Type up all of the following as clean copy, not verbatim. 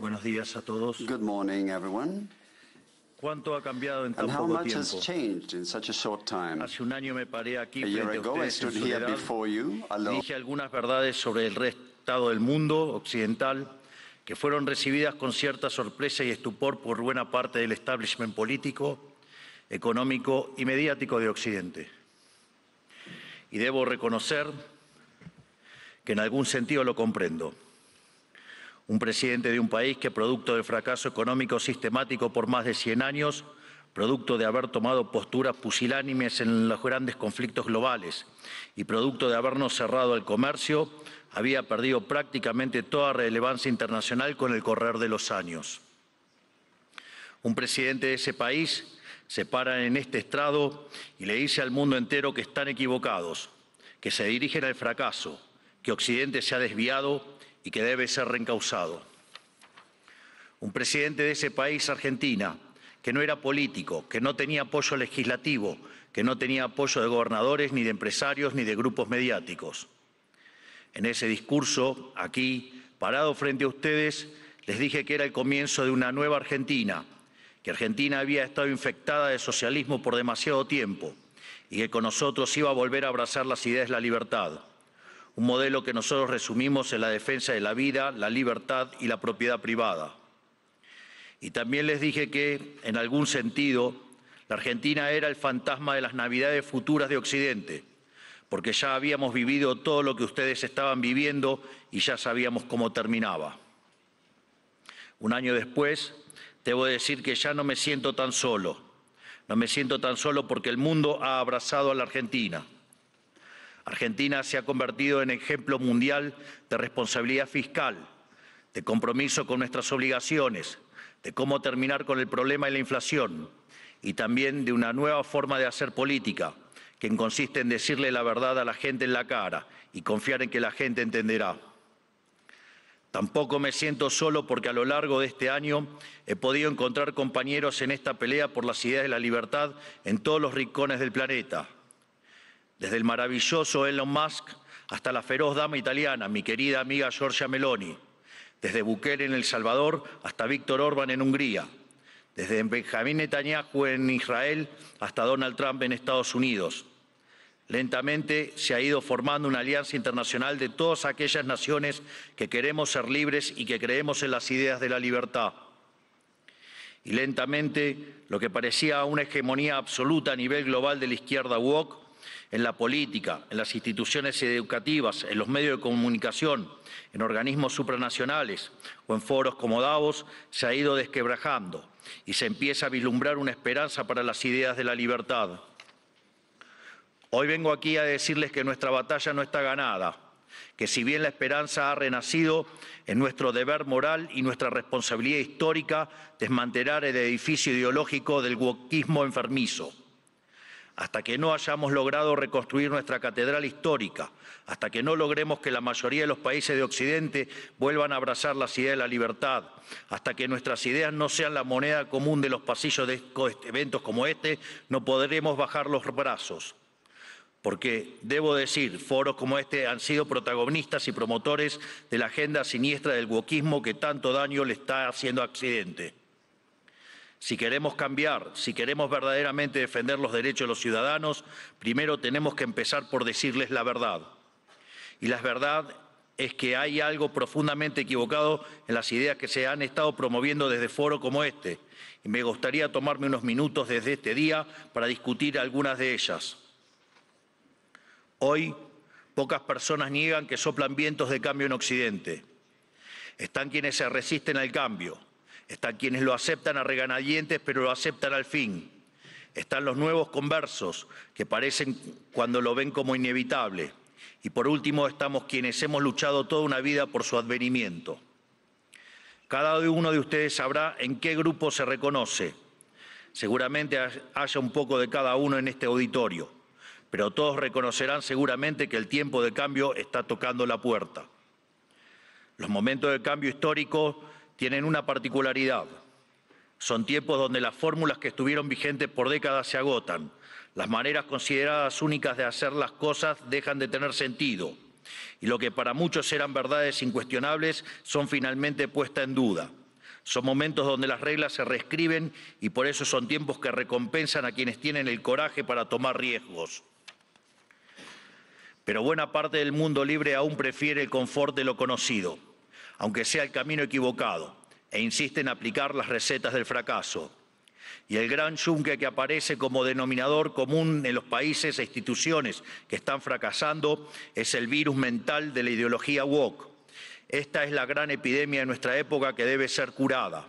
Buenos días a todos. Good morning, everyone. ¿Cuánto ha cambiado en tan And how poco much has tiempo? changed in such a short time? Hace un año me paré aquí A year frente a ago, I ustedes stood en here soledad before you, y alone, dije algunas verdades sobre el estado del mundo occidental que fueron recibidas con cierta sorpresa y estupor por buena parte del establishment político, económico y mediático de Occidente. Y debo reconocer que en algún sentido lo comprendo. Un presidente de un país que, producto del fracaso económico sistemático por más de 100 años, producto de haber tomado posturas pusilánimes en los grandes conflictos globales y producto de habernos cerrado al comercio, había perdido prácticamente toda relevancia internacional con el correr de los años. Un presidente de ese país se para en este estrado y le dice al mundo entero que están equivocados, que se dirigen al fracaso, que Occidente se ha desviado y que debe ser reencauzado. Un presidente de ese país, Argentina, que no era político, que no tenía apoyo legislativo, que no tenía apoyo de gobernadores, ni de empresarios, ni de grupos mediáticos. En ese discurso, aquí, parado frente a ustedes, les dije que era el comienzo de una nueva Argentina, que Argentina había estado infectada de socialismo por demasiado tiempo y que con nosotros iba a volver a abrazar las ideas de la libertad. Un modelo que nosotros resumimos en la defensa de la vida, la libertad y la propiedad privada. Y también les dije que, en algún sentido, la Argentina era el fantasma de las Navidades futuras de Occidente, porque ya habíamos vivido todo lo que ustedes estaban viviendo y ya sabíamos cómo terminaba. Un año después, debo decir que ya no me siento tan solo. No me siento tan solo porque el mundo ha abrazado a la Argentina. Argentina se ha convertido en ejemplo mundial de responsabilidad fiscal, de compromiso con nuestras obligaciones, de cómo terminar con el problema de la inflación y también de una nueva forma de hacer política, que consiste en decirle la verdad a la gente en la cara y confiar en que la gente entenderá. Tampoco me siento solo porque a lo largo de este año he podido encontrar compañeros en esta pelea por las ideas de la libertad en todos los rincones del planeta. Desde el maravilloso Elon Musk hasta la feroz dama italiana, mi querida amiga Giorgia Meloni. Desde Bukele en El Salvador hasta Víctor Orbán en Hungría. Desde Benjamín Netanyahu en Israel hasta Donald Trump en Estados Unidos. Lentamente se ha ido formando una alianza internacional de todas aquellas naciones que queremos ser libres y que creemos en las ideas de la libertad. Y lentamente lo que parecía una hegemonía absoluta a nivel global de la izquierda woke, en la política, en las instituciones educativas, en los medios de comunicación, en organismos supranacionales o en foros como Davos, se ha ido desquebrajando y se empieza a vislumbrar una esperanza para las ideas de la libertad. Hoy vengo aquí a decirles que nuestra batalla no está ganada, que si bien la esperanza ha renacido, es nuestro deber moral y nuestra responsabilidad histórica desmantelar el edificio ideológico del wokismo enfermizo. Hasta que no hayamos logrado reconstruir nuestra catedral histórica, hasta que no logremos que la mayoría de los países de Occidente vuelvan a abrazar las ideas de la libertad, hasta que nuestras ideas no sean la moneda común de los pasillos de eventos como este, no podremos bajar los brazos. Porque, debo decir, foros como este han sido protagonistas y promotores de la agenda siniestra del wokismo que tanto daño le está haciendo a Occidente. Si queremos cambiar, si queremos verdaderamente defender los derechos de los ciudadanos, primero tenemos que empezar por decirles la verdad. Y la verdad es que hay algo profundamente equivocado en las ideas que se han estado promoviendo desde foros como este. Y me gustaría tomarme unos minutos desde este día para discutir algunas de ellas. Hoy, pocas personas niegan que soplan vientos de cambio en Occidente. Están quienes se resisten al cambio. Están quienes lo aceptan a regañadientes, pero lo aceptan al fin. Están los nuevos conversos, que parecen cuando lo ven como inevitable. Y por último, estamos quienes hemos luchado toda una vida por su advenimiento. Cada uno de ustedes sabrá en qué grupo se reconoce. Seguramente haya un poco de cada uno en este auditorio, pero todos reconocerán seguramente que el tiempo de cambio está tocando la puerta. Los momentos de cambio histórico tienen una particularidad. Son tiempos donde las fórmulas que estuvieron vigentes por décadas se agotan. Las maneras consideradas únicas de hacer las cosas dejan de tener sentido. Y lo que para muchos eran verdades incuestionables son finalmente puestas en duda. Son momentos donde las reglas se reescriben y por eso son tiempos que recompensan a quienes tienen el coraje para tomar riesgos. Pero buena parte del mundo libre aún prefiere el confort de lo conocido, aunque sea el camino equivocado, e insiste en aplicar las recetas del fracaso. Y el gran yunque que aparece como denominador común en los países e instituciones que están fracasando es el virus mental de la ideología woke. Esta es la gran epidemia de nuestra época que debe ser curada.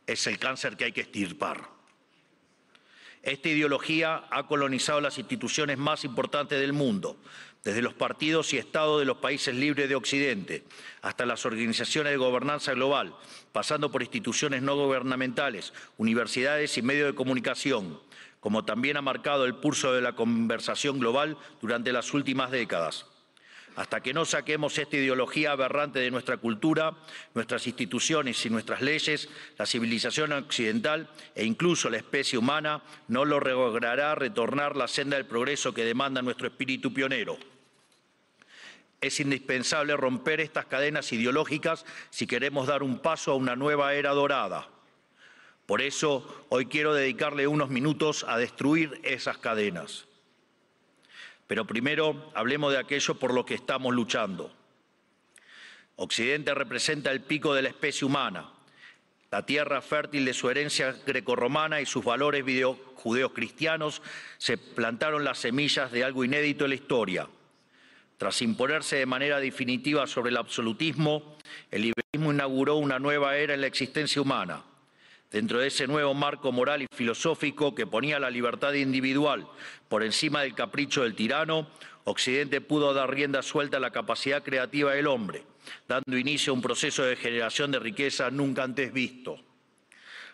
Es el cáncer que hay que extirpar. Esta ideología ha colonizado las instituciones más importantes del mundo, desde los partidos y estados de los países libres de Occidente, hasta las organizaciones de gobernanza global, pasando por instituciones no gubernamentales, universidades y medios de comunicación, como también ha marcado el pulso de la conversación global durante las últimas décadas. Hasta que no saquemos esta ideología aberrante de nuestra cultura, nuestras instituciones y nuestras leyes, la civilización occidental e incluso la especie humana no logrará retornar la senda del progreso que demanda nuestro espíritu pionero. Es indispensable romper estas cadenas ideológicas si queremos dar un paso a una nueva era dorada. Por eso, hoy quiero dedicarle unos minutos a destruir esas cadenas. Pero primero, hablemos de aquello por lo que estamos luchando. Occidente representa el pico de la especie humana, la tierra fértil de su herencia grecorromana y sus valores judeocristianos se plantaron las semillas de algo inédito en la historia. Tras imponerse de manera definitiva sobre el absolutismo, el liberalismo inauguró una nueva era en la existencia humana. Dentro de ese nuevo marco moral y filosófico que ponía la libertad individual por encima del capricho del tirano, Occidente pudo dar rienda suelta a la capacidad creativa del hombre, dando inicio a un proceso de generación de riqueza nunca antes visto.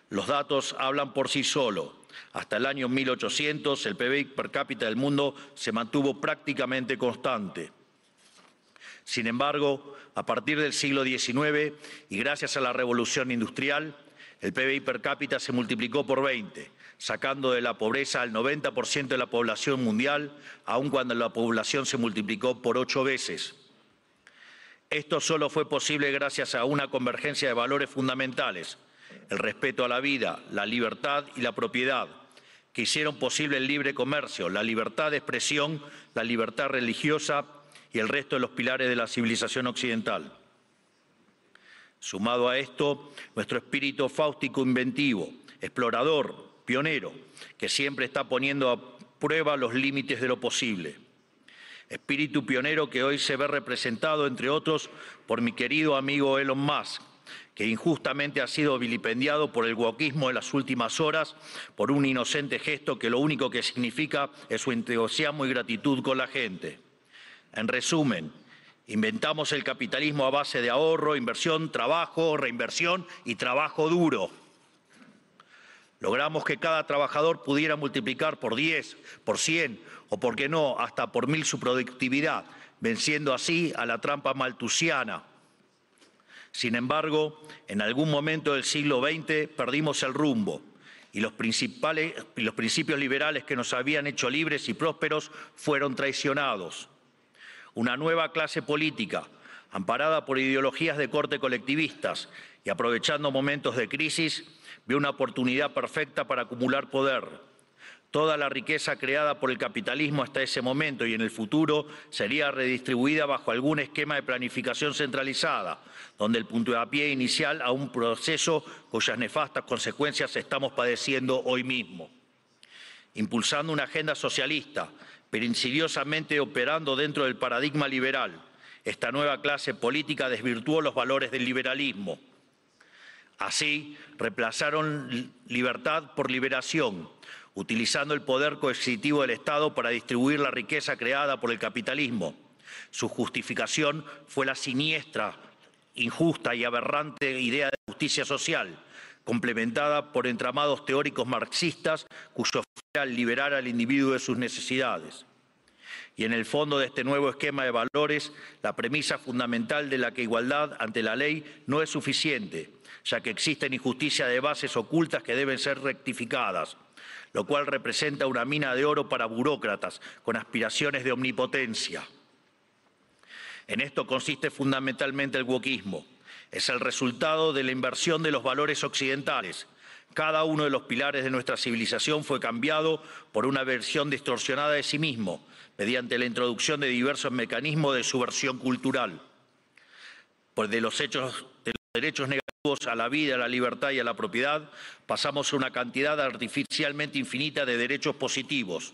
Los datos hablan por sí solos. Hasta el año 1800, el PBI per cápita del mundo se mantuvo prácticamente constante. Sin embargo, a partir del siglo XIX y gracias a la revolución industrial, el PBI per cápita se multiplicó por 20, sacando de la pobreza al 90% de la población mundial, aun cuando la población se multiplicó por 8 veces. Esto solo fue posible gracias a una convergencia de valores fundamentales, el respeto a la vida, la libertad y la propiedad, que hicieron posible el libre comercio, la libertad de expresión, la libertad religiosa y el resto de los pilares de la civilización occidental. Sumado a esto, nuestro espíritu fáustico inventivo, explorador, pionero, que siempre está poniendo a prueba los límites de lo posible. Espíritu pionero que hoy se ve representado, entre otros, por mi querido amigo Elon Musk, que injustamente ha sido vilipendiado por el wokismo de las últimas horas por un inocente gesto que lo único que significa es su entusiasmo y gratitud con la gente. En resumen, inventamos el capitalismo a base de ahorro, inversión, trabajo, reinversión y trabajo duro. Logramos que cada trabajador pudiera multiplicar por 10, por 100 o, por qué no, hasta por 1000 su productividad, venciendo así a la trampa malthusiana. Sin embargo, en algún momento del siglo XX perdimos el rumbo y los principios liberales que nos habían hecho libres y prósperos fueron traicionados. Una nueva clase política, amparada por ideologías de corte colectivistas y aprovechando momentos de crisis, vio una oportunidad perfecta para acumular poder. Toda la riqueza creada por el capitalismo hasta ese momento y en el futuro sería redistribuida bajo algún esquema de planificación centralizada, donde el puntapié inicial a un proceso cuyas nefastas consecuencias estamos padeciendo hoy mismo. Impulsando una agenda socialista, pero insidiosamente operando dentro del paradigma liberal, esta nueva clase política desvirtuó los valores del liberalismo. Así, reemplazaron libertad por liberación, utilizando el poder coercitivo del Estado para distribuir la riqueza creada por el capitalismo. Su justificación fue la siniestra, injusta y aberrante idea de justicia social, complementada por entramados teóricos marxistas cuyo fin era liberar al individuo de sus necesidades. Y en el fondo de este nuevo esquema de valores, la premisa fundamental de la que igualdad ante la ley no es suficiente, ya que existen injusticias de bases ocultas que deben ser rectificadas, lo cual representa una mina de oro para burócratas con aspiraciones de omnipotencia. En esto consiste fundamentalmente el wokismo, Es el resultado de la inversión de los valores occidentales. Cada uno de los pilares de nuestra civilización fue cambiado por una versión distorsionada de sí mismo, mediante la introducción de diversos mecanismos de subversión cultural. Pues de los derechos negativos a la vida, a la libertad y a la propiedad, pasamos a una cantidad artificialmente infinita de derechos positivos.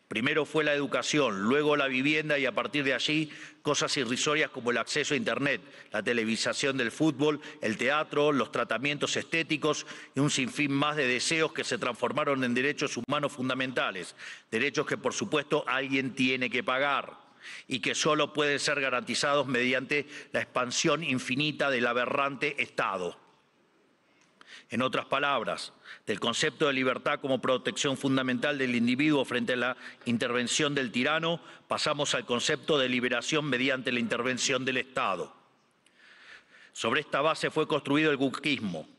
Primero fue la educación, luego la vivienda y a partir de allí cosas irrisorias como el acceso a Internet, la televisación del fútbol, el teatro, los tratamientos estéticos y un sinfín más de deseos que se transformaron en derechos humanos fundamentales, derechos que por supuesto alguien tiene que pagar y que solo pueden ser garantizados mediante la expansión infinita del aberrante Estado. En otras palabras, del concepto de libertad como protección fundamental del individuo frente a la intervención del tirano, pasamos al concepto de liberación mediante la intervención del Estado. Sobre esta base fue construido el wokismo,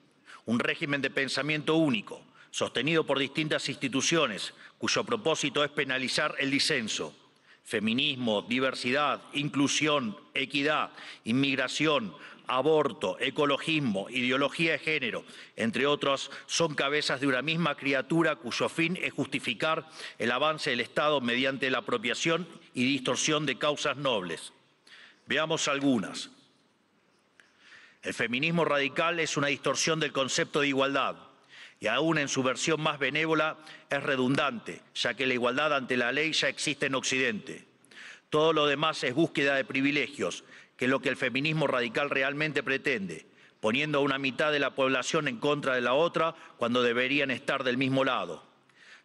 un régimen de pensamiento único, sostenido por distintas instituciones, cuyo propósito es penalizar el disenso. Feminismo, diversidad, inclusión, equidad, inmigración, aborto, ecologismo, ideología de género, entre otros, son cabezas de una misma criatura cuyo fin es justificar el avance del Estado mediante la apropiación y distorsión de causas nobles. Veamos algunas. El feminismo radical es una distorsión del concepto de igualdad y aún en su versión más benévola es redundante, ya que la igualdad ante la ley ya existe en Occidente. Todo lo demás es búsqueda de privilegios, que es lo que el feminismo radical realmente pretende, poniendo a una mitad de la población en contra de la otra cuando deberían estar del mismo lado.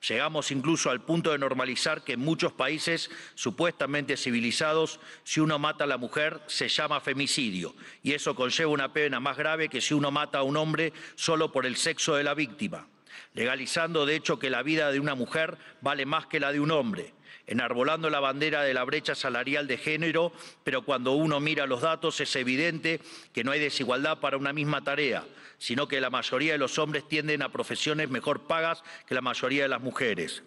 Llegamos incluso al punto de normalizar que en muchos países supuestamente civilizados, si uno mata a la mujer se llama femicidio, y eso conlleva una pena más grave que si uno mata a un hombre solo por el sexo de la víctima, legalizando de hecho que la vida de una mujer vale más que la de un hombre, enarbolando la bandera de la brecha salarial de género, pero cuando uno mira los datos es evidente que no hay desigualdad para una misma tarea, sino que la mayoría de los hombres tienden a profesiones mejor pagas que la mayoría de las mujeres.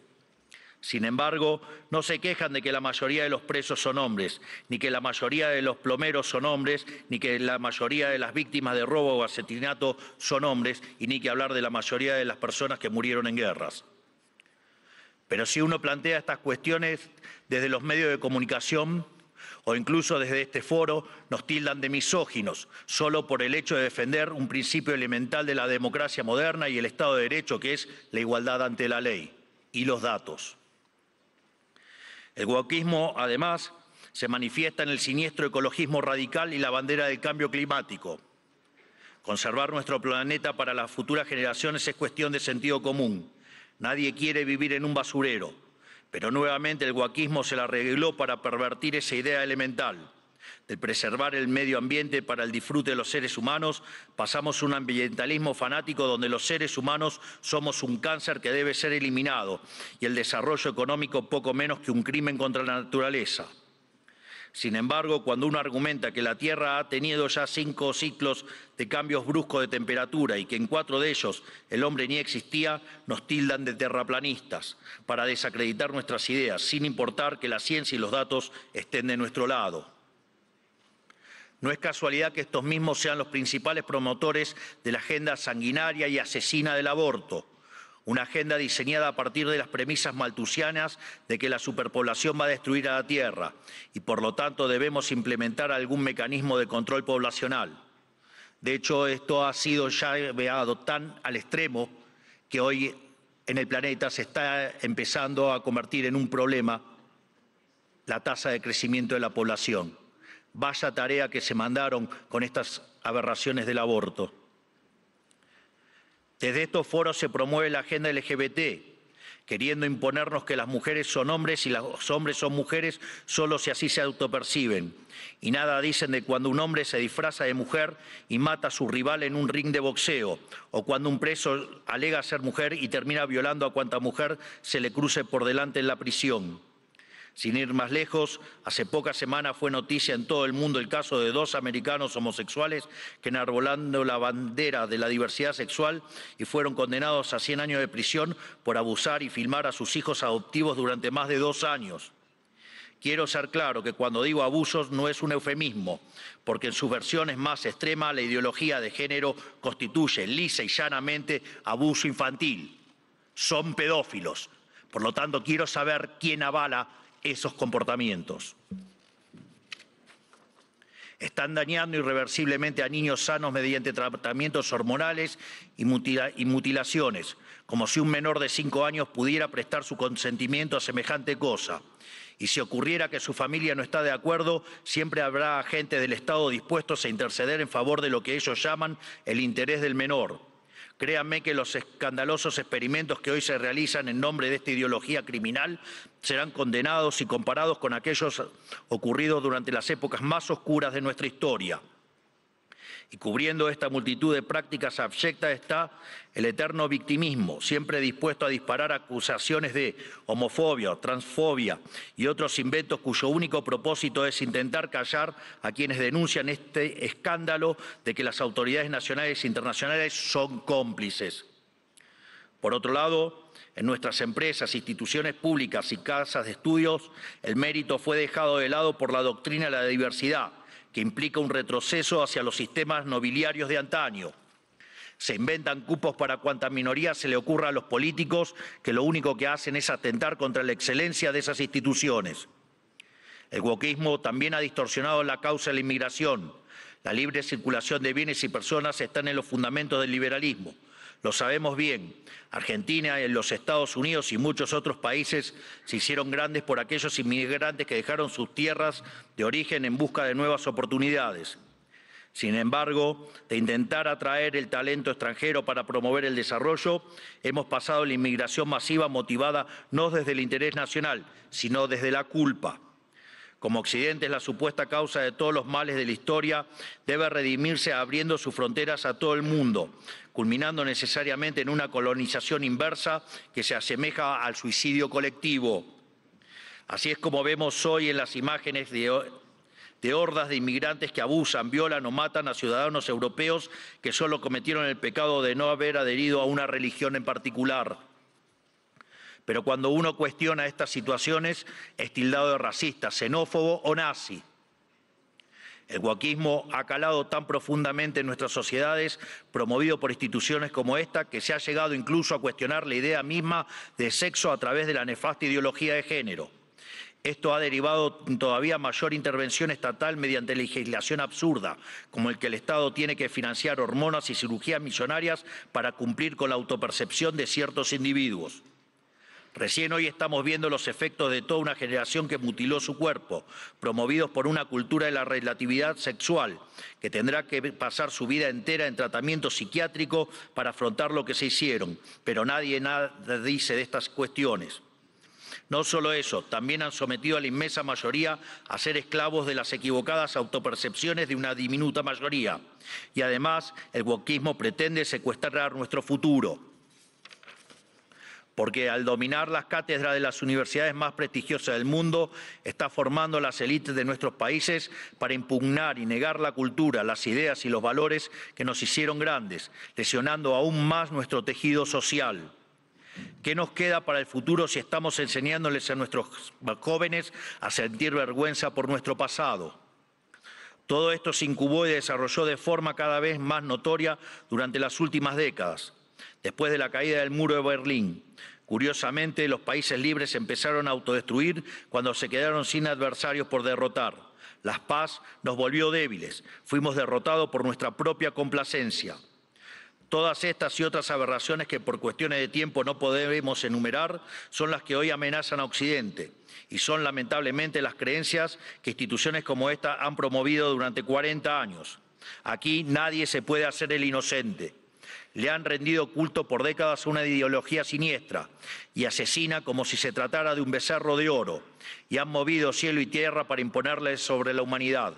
Sin embargo, no se quejan de que la mayoría de los presos son hombres, ni que la mayoría de los plomeros son hombres, ni que la mayoría de las víctimas de robo o asesinato son hombres, y ni que hablar de la mayoría de las personas que murieron en guerras. Pero si uno plantea estas cuestiones desde los medios de comunicación o incluso desde este foro, nos tildan de misóginos, solo por el hecho de defender un principio elemental de la democracia moderna y el Estado de Derecho, que es la igualdad ante la ley y los datos. El wokismo, además, se manifiesta en el siniestro ecologismo radical y la bandera del cambio climático. Conservar nuestro planeta para las futuras generaciones es cuestión de sentido común. Nadie quiere vivir en un basurero, pero nuevamente el wokismo se la arregló para pervertir esa idea elemental. De preservar el medio ambiente para el disfrute de los seres humanos, pasamos a un ambientalismo fanático donde los seres humanos somos un cáncer que debe ser eliminado y el desarrollo económico poco menos que un crimen contra la naturaleza. Sin embargo, cuando uno argumenta que la Tierra ha tenido ya 5 ciclos de cambios bruscos de temperatura y que en 4 de ellos el hombre ni existía, nos tildan de terraplanistas para desacreditar nuestras ideas, sin importar que la ciencia y los datos estén de nuestro lado. No es casualidad que estos mismos sean los principales promotores de la agenda sanguinaria y asesina del aborto. Una agenda diseñada a partir de las premisas malthusianas de que la superpoblación va a destruir a la Tierra y por lo tanto debemos implementar algún mecanismo de control poblacional. De hecho, esto ha sido ya llevado tan al extremo que hoy en el planeta se está empezando a convertir en un problema la tasa de crecimiento de la población. Vaya tarea que se mandaron con estas aberraciones del aborto. Desde estos foros se promueve la agenda LGBT, queriendo imponernos que las mujeres son hombres y los hombres son mujeres solo si así se autoperciben. Y nada dicen de cuando un hombre se disfraza de mujer y mata a su rival en un ring de boxeo, o cuando un preso alega ser mujer y termina violando a cuanta mujer se le cruce por delante en la prisión. Sin ir más lejos, hace pocas semanas fue noticia en todo el mundo el caso de 2 americanos homosexuales que enarbolando la bandera de la diversidad sexual y fueron condenados a 100 años de prisión por abusar y filmar a sus hijos adoptivos durante más de 2 años. Quiero ser claro que cuando digo abusos no es un eufemismo, porque en sus versiones más extremas la ideología de género constituye lisa y llanamente abuso infantil. Son pedófilos. Por lo tanto, quiero saber quién avala esos comportamientos. Están dañando irreversiblemente a niños sanos mediante tratamientos hormonales y mutilaciones, como si un menor de 5 años pudiera prestar su consentimiento a semejante cosa. Y si ocurriera que su familia no está de acuerdo, siempre habrá agentes del Estado dispuestos a interceder en favor de lo que ellos llaman el interés del menor. Créanme que los escandalosos experimentos que hoy se realizan en nombre de esta ideología criminal serán condenados y comparados con aquellos ocurridos durante las épocas más oscuras de nuestra historia. Y cubriendo esta multitud de prácticas abyectas está el eterno victimismo, siempre dispuesto a disparar acusaciones de homofobia, transfobia y otros inventos cuyo único propósito es intentar callar a quienes denuncian este escándalo de que las autoridades nacionales e internacionales son cómplices. Por otro lado, en nuestras empresas, instituciones públicas y casas de estudios, el mérito fue dejado de lado por la doctrina de la diversidad, que implica un retroceso hacia los sistemas nobiliarios de antaño. Se inventan cupos para cuanta minoría se le ocurra a los políticos, que lo único que hacen es atentar contra la excelencia de esas instituciones. El wokismo también ha distorsionado la causa de la inmigración. La libre circulación de bienes y personas están en los fundamentos del liberalismo. Lo sabemos bien. Argentina, los Estados Unidos y muchos otros países se hicieron grandes por aquellos inmigrantes que dejaron sus tierras de origen en busca de nuevas oportunidades. Sin embargo, de intentar atraer el talento extranjero para promover el desarrollo, hemos pasado a la inmigración masiva motivada no desde el interés nacional, sino desde la culpa. Como Occidente es la supuesta causa de todos los males de la historia, debe redimirse abriendo sus fronteras a todo el mundo, culminando necesariamente en una colonización inversa que se asemeja al suicidio colectivo. Así es como vemos hoy en las imágenes de hordas de inmigrantes que abusan, violan o matan a ciudadanos europeos que solo cometieron el pecado de no haber adherido a una religión en particular. Pero cuando uno cuestiona estas situaciones, es tildado de racista, xenófobo o nazi. El wokismo ha calado tan profundamente en nuestras sociedades, promovido por instituciones como esta, que se ha llegado incluso a cuestionar la idea misma de sexo a través de la nefasta ideología de género. Esto ha derivado en todavía mayor intervención estatal mediante legislación absurda, como el que el Estado tiene que financiar hormonas y cirugías millonarias para cumplir con la autopercepción de ciertos individuos. Recién hoy estamos viendo los efectos de toda una generación que mutiló su cuerpo, promovidos por una cultura de la relatividad sexual, que tendrá que pasar su vida entera en tratamiento psiquiátrico para afrontar lo que se hicieron, pero nadie nada dice de estas cuestiones. No solo eso, también han sometido a la inmensa mayoría a ser esclavos de las equivocadas autopercepciones de una diminuta mayoría. Y además, el wokismo pretende secuestrar nuestro futuro, porque al dominar las cátedras de las universidades más prestigiosas del mundo, está formando las élites de nuestros países para impugnar y negar la cultura, las ideas y los valores que nos hicieron grandes, lesionando aún más nuestro tejido social. ¿Qué nos queda para el futuro si estamos enseñándoles a nuestros jóvenes a sentir vergüenza por nuestro pasado? Todo esto se incubó y desarrolló de forma cada vez más notoria durante las últimas décadas. Después de la caída del muro de Berlín, curiosamente, los países libres empezaron a autodestruir cuando se quedaron sin adversarios por derrotar. La paz nos volvió débiles, fuimos derrotados por nuestra propia complacencia. Todas estas y otras aberraciones que por cuestiones de tiempo no podemos enumerar son las que hoy amenazan a Occidente y son lamentablemente las creencias que instituciones como esta han promovido durante 40 años. Aquí nadie se puede hacer el inocente. Le han rendido culto por décadas a una ideología siniestra y asesina como si se tratara de un becerro de oro, y han movido cielo y tierra para imponerle sobre la humanidad.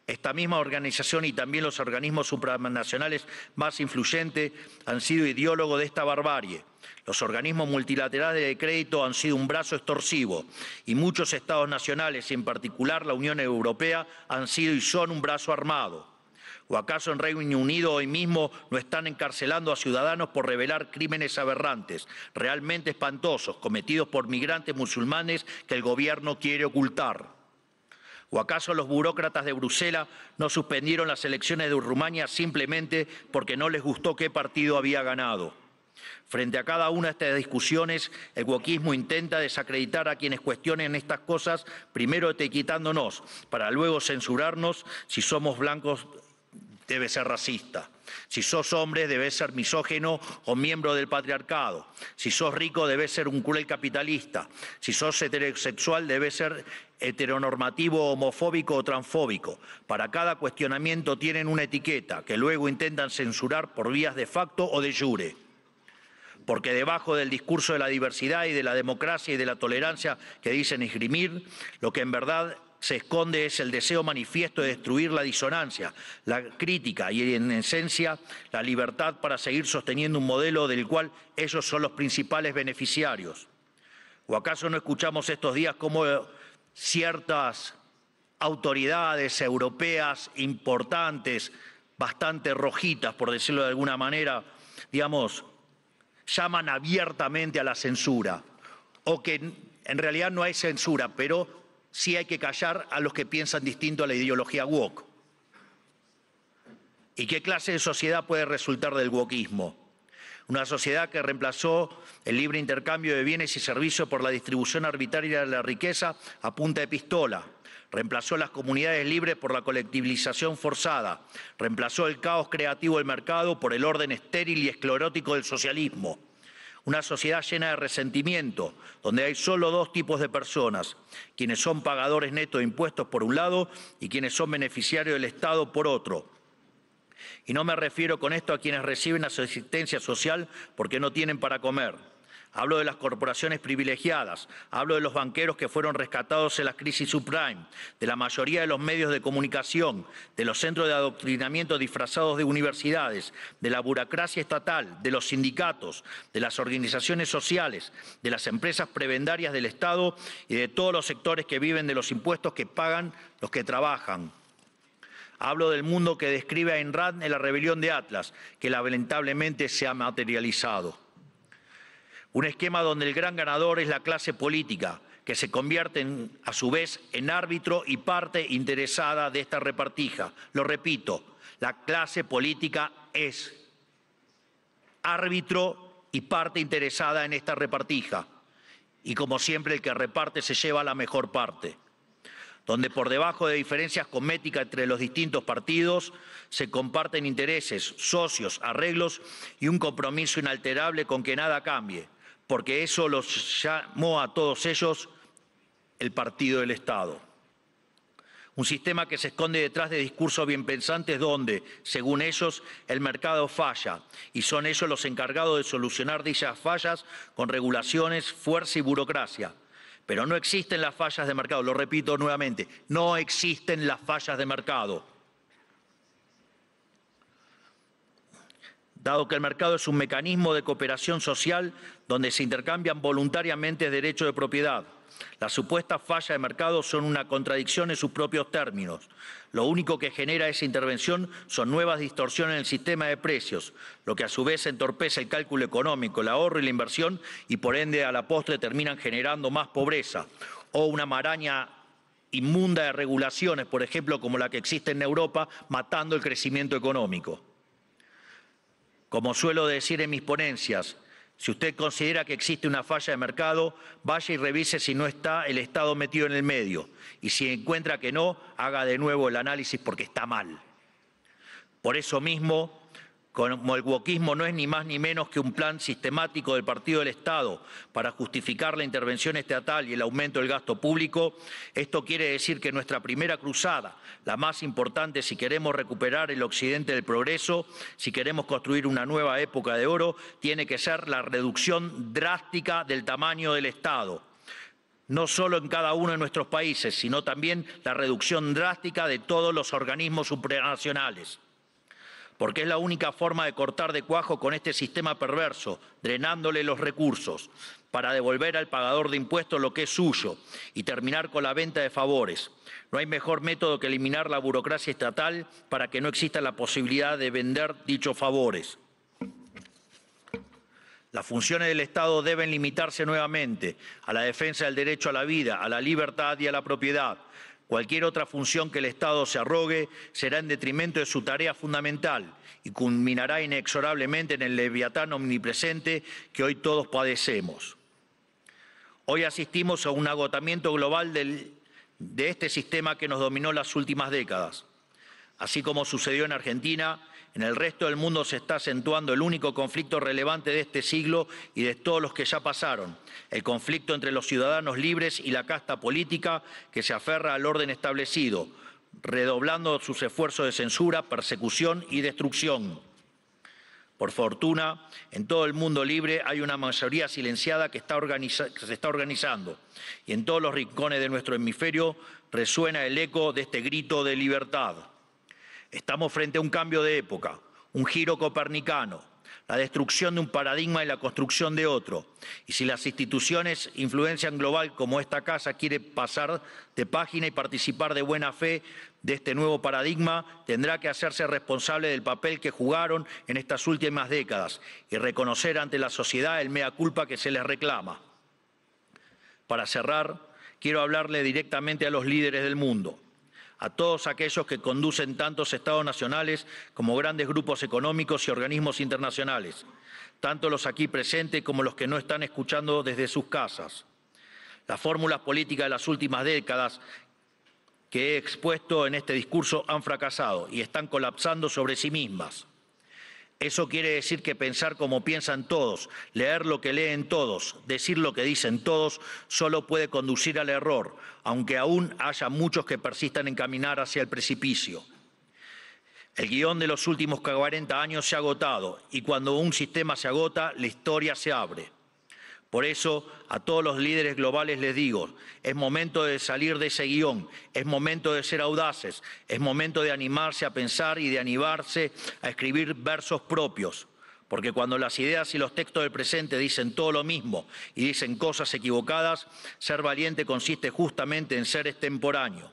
Esta misma organización y también los organismos supranacionales más influyentes han sido ideólogos de esta barbarie. Los organismos multilaterales de crédito han sido un brazo extorsivo y muchos estados nacionales, y en particular la Unión Europea, han sido y son un brazo armado. ¿O acaso en Reino Unido hoy mismo no están encarcelando a ciudadanos por revelar crímenes aberrantes, realmente espantosos, cometidos por migrantes musulmanes que el gobierno quiere ocultar? ¿O acaso los burócratas de Bruselas no suspendieron las elecciones de Rumania simplemente porque no les gustó qué partido había ganado? Frente a cada una de estas discusiones, el wokismo intenta desacreditar a quienes cuestionen estas cosas, primero etiquetándonos, para luego censurarnos. Si somos blancos, debe ser racista. Si sos hombre, debes ser misógino o miembro del patriarcado. Si sos rico, debes ser un cruel capitalista. Si sos heterosexual, debes ser heteronormativo, homofóbico o transfóbico. Para cada cuestionamiento tienen una etiqueta que luego intentan censurar por vías de facto o de jure. Porque debajo del discurso de la diversidad y de la democracia y de la tolerancia que dicen esgrimir, lo que en verdad se esconde es el deseo manifiesto de destruir la disonancia, la crítica y, en esencia, la libertad para seguir sosteniendo un modelo del cual ellos son los principales beneficiarios. ¿O acaso no escuchamos estos días cómo ciertas autoridades europeas importantes, bastante rojitas, por decirlo de alguna manera, llaman abiertamente a la censura? O que en realidad no hay censura, pero sí hay que callar a los que piensan distinto a la ideología woke. ¿Y qué clase de sociedad puede resultar del wokismo? Una sociedad que reemplazó el libre intercambio de bienes y servicios por la distribución arbitraria de la riqueza a punta de pistola. Reemplazó las comunidades libres por la colectivización forzada. Reemplazó el caos creativo del mercado por el orden estéril y esclerótico del socialismo. Una sociedad llena de resentimiento, donde hay solo dos tipos de personas: quienes son pagadores netos de impuestos por un lado y quienes son beneficiarios del Estado por otro. Y no me refiero con esto a quienes reciben asistencia social porque no tienen para comer. Hablo de las corporaciones privilegiadas, hablo de los banqueros que fueron rescatados en la crisis subprime, de la mayoría de los medios de comunicación, de los centros de adoctrinamiento disfrazados de universidades, de la burocracia estatal, de los sindicatos, de las organizaciones sociales, de las empresas prebendarias del Estado y de todos los sectores que viven de los impuestos que pagan los que trabajan. Hablo del mundo que describe Ayn Rand en La rebelión de Atlas, que lamentablemente se ha materializado. Un esquema donde el gran ganador es la clase política, que se convierte a su vez en árbitro y parte interesada de esta repartija. Lo repito, la clase política es árbitro y parte interesada en esta repartija. Y como siempre, el que reparte se lleva la mejor parte. Donde por debajo de diferencias cosméticas entre los distintos partidos se comparten intereses, socios, arreglos y un compromiso inalterable con que nada cambie, porque eso los llamó a todos ellos el partido del Estado. Un sistema que se esconde detrás de discursos bien pensantes donde, según ellos, el mercado falla y son ellos los encargados de solucionar dichas fallas con regulaciones, fuerza y burocracia. Pero no existen las fallas de mercado, lo repito nuevamente, no existen las fallas de mercado. Dado que el mercado es un mecanismo de cooperación social donde se intercambian voluntariamente derechos de propiedad, las supuestas fallas de mercado son una contradicción en sus propios términos. Lo único que genera esa intervención son nuevas distorsiones en el sistema de precios, lo que a su vez entorpece el cálculo económico, el ahorro y la inversión y por ende a la postre terminan generando más pobreza o una maraña inmunda de regulaciones, por ejemplo, como la que existe en Europa, matando el crecimiento económico. Como suelo decir en mis ponencias, si usted considera que existe una falla de mercado, vaya y revise si no está el Estado metido en el medio. Y si encuentra que no, haga de nuevo el análisis porque está mal. Por eso mismo, como el wokismo no es ni más ni menos que un plan sistemático del Partido del Estado para justificar la intervención estatal y el aumento del gasto público, esto quiere decir que nuestra primera cruzada, la más importante si queremos recuperar el occidente del progreso, si queremos construir una nueva época de oro, tiene que ser la reducción drástica del tamaño del Estado. No solo en cada uno de nuestros países, sino también la reducción drástica de todos los organismos supranacionales. porque es la única forma de cortar de cuajo con este sistema perverso, drenándole los recursos, para devolver al pagador de impuestos lo que es suyo y terminar con la venta de favores. No hay mejor método que eliminar la burocracia estatal para que no exista la posibilidad de vender dichos favores. Las funciones del Estado deben limitarse nuevamente a la defensa del derecho a la vida, a la libertad y a la propiedad. Cualquier otra función que el Estado se arrogue será en detrimento de su tarea fundamental y culminará inexorablemente en el leviatán omnipresente que hoy todos padecemos. Hoy asistimos a un agotamiento global de este sistema que nos dominó las últimas décadas. Así como sucedió en Argentina, en el resto del mundo se está acentuando el único conflicto relevante de este siglo y de todos los que ya pasaron, el conflicto entre los ciudadanos libres y la casta política que se aferra al orden establecido, redoblando sus esfuerzos de censura, persecución y destrucción. Por fortuna, en todo el mundo libre hay una mayoría silenciada que se está organizando y en todos los rincones de nuestro hemisferio resuena el eco de este grito de libertad. Estamos frente a un cambio de época, un giro copernicano, la destrucción de un paradigma y la construcción de otro. Y si las instituciones influencian global como esta casa quiere pasar de página y participar de buena fe de este nuevo paradigma, tendrá que hacerse responsable del papel que jugaron en estas últimas décadas y reconocer ante la sociedad el mea culpa que se les reclama. Para cerrar, quiero hablarle directamente a los líderes del mundo, a todos aquellos que conducen tantos estados nacionales como grandes grupos económicos y organismos internacionales, tanto los aquí presentes como los que no están escuchando desde sus casas. Las fórmulas políticas de las últimas décadas que he expuesto en este discurso han fracasado y están colapsando sobre sí mismas. Eso quiere decir que pensar como piensan todos, leer lo que leen todos, decir lo que dicen todos, solo puede conducir al error, aunque aún haya muchos que persistan en caminar hacia el precipicio. El guión de los últimos 40 años se ha agotado y cuando un sistema se agota, la historia se abre. Por eso, a todos los líderes globales les digo, es momento de salir de ese guión, es momento de ser audaces, es momento de animarse a pensar y de animarse a escribir versos propios. Porque cuando las ideas y los textos del presente dicen todo lo mismo y dicen cosas equivocadas, ser valiente consiste justamente en ser extemporáneo.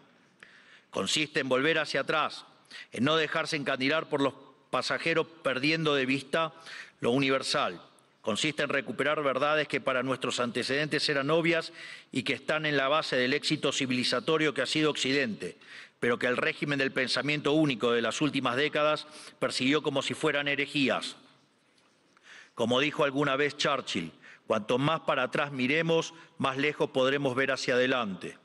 Consiste en volver hacia atrás, en no dejarse encandilar por los pasajeros perdiendo de vista lo universal. Consiste en recuperar verdades que para nuestros antecedentes eran obvias y que están en la base del éxito civilizatorio que ha sido Occidente, pero que el régimen del pensamiento único de las últimas décadas persiguió como si fueran herejías. Como dijo alguna vez Churchill, cuanto más para atrás miremos, más lejos podremos ver hacia adelante.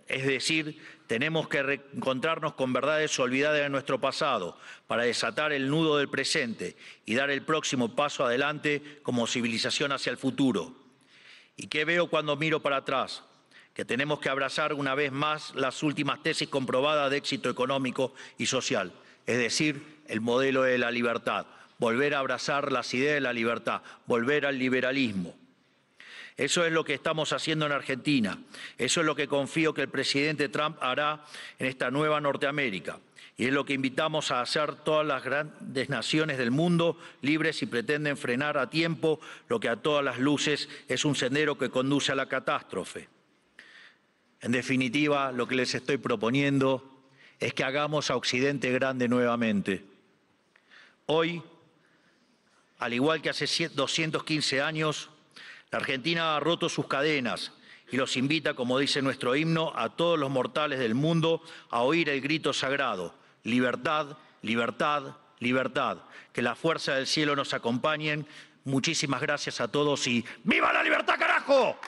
Es decir, tenemos que reencontrarnos con verdades olvidadas de nuestro pasado para desatar el nudo del presente y dar el próximo paso adelante como civilización hacia el futuro. ¿Y qué veo cuando miro para atrás? Que tenemos que abrazar una vez más las últimas tesis comprobadas de éxito económico y social, es decir, el modelo de la libertad, volver a abrazar las ideas de la libertad, volver al liberalismo. Eso es lo que estamos haciendo en Argentina. Eso es lo que confío que el presidente Trump hará en esta nueva Norteamérica. Y es lo que invitamos a hacer todas las grandes naciones del mundo, libres si pretenden frenar a tiempo lo que a todas las luces es un sendero que conduce a la catástrofe. En definitiva, lo que les estoy proponiendo es que hagamos a Occidente grande nuevamente. Hoy, al igual que hace 215 años, la Argentina ha roto sus cadenas y los invita, como dice nuestro himno, a todos los mortales del mundo a oír el grito sagrado: libertad, libertad, libertad. Que la fuerza del cielo nos acompañen. Muchísimas gracias a todos y ¡viva la libertad, carajo!